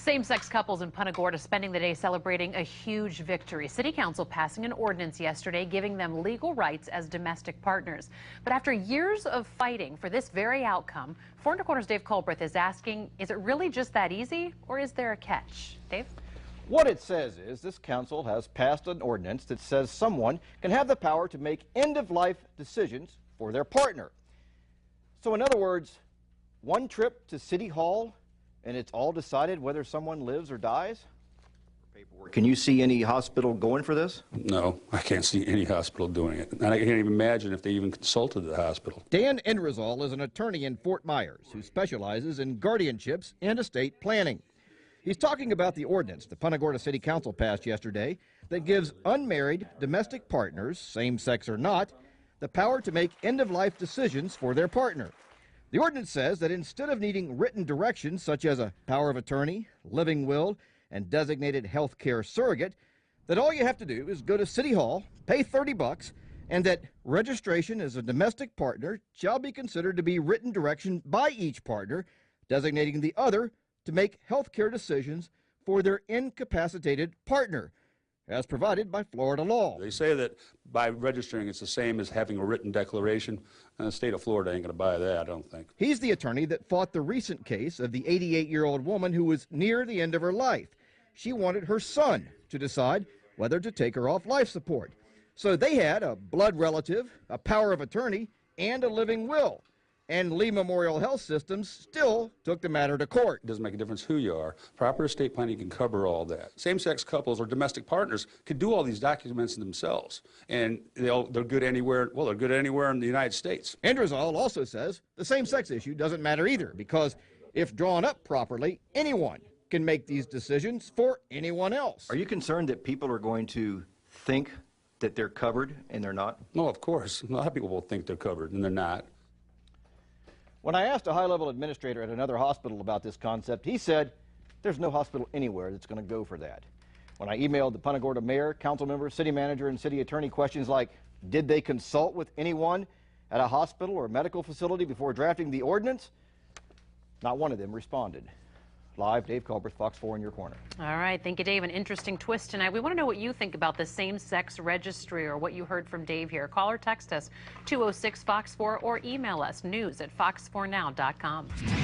Same-sex couples in Punta Gorda spending the day celebrating a huge victory. City Council passing an ordinance yesterday giving them legal rights as domestic partners. But after years of fighting for this very outcome, Four Corners' Dave Culbreth is asking, is it really just that easy, or is there a catch? Dave? What it says is this council has passed an ordinance that says someone can have the power to make end-of-life decisions for their partner. So in other words, one trip to City Hall and it's all decided whether someone lives or dies? Can you see any hospital going for this? No, I can't see any hospital doing it. And I can't even imagine if they even consulted the hospital. Dan Enrizal is an attorney in Fort Myers who specializes in guardianships and estate planning. He's talking about the ordinance the Punta Gorda City Council passed yesterday that gives unmarried domestic partners, same-sex or not, the power to make end-of-life decisions for their partner. The ordinance says that instead of needing written directions such as a power of attorney, living will, and designated health care surrogate, that all you have to do is go to City Hall, pay $30, and that registration as a domestic partner shall be considered to be written direction by each partner, designating the other to make health care decisions for their incapacitated partner, as provided by Florida law. They say that by registering it's the same as having a written declaration, and the state of Florida ain't going to buy that, I don't think. He's the attorney that fought the recent case of the 88-year-old woman who was near the end of her life. She wanted her son to decide whether to take her off life support. So they had a blood relative, a power of attorney, and a living will. And Lee Memorial Health Systems still took the matter to court. It doesn't make a difference who you are. Proper estate planning can cover all that. Same-sex couples or domestic partners can do all these documents themselves, and they're good anywhere. Well, they're good anywhere in the United States. Enrizal also says the same-sex issue doesn't matter either, because if drawn up properly, anyone can make these decisions for anyone else. Are you concerned that people are going to think that they're covered and they're not? No, of course. A lot of people will think they're covered, and they're not. When I asked a high-level administrator at another hospital about this concept, he said there's no hospital anywhere that's going to go for that. When I emailed the Punta Gorda mayor, council member, city manager, and city attorney questions like, did they consult with anyone at a hospital or medical facility before drafting the ordinance? Not one of them responded. Live, Dave Culbreth, Fox 4 in your corner. All right, thank you, Dave. An interesting twist tonight. We want to know what you think about the same-sex registry or what you heard from Dave here. Call or text us 206-FOX4 or email us news@fox4now.com.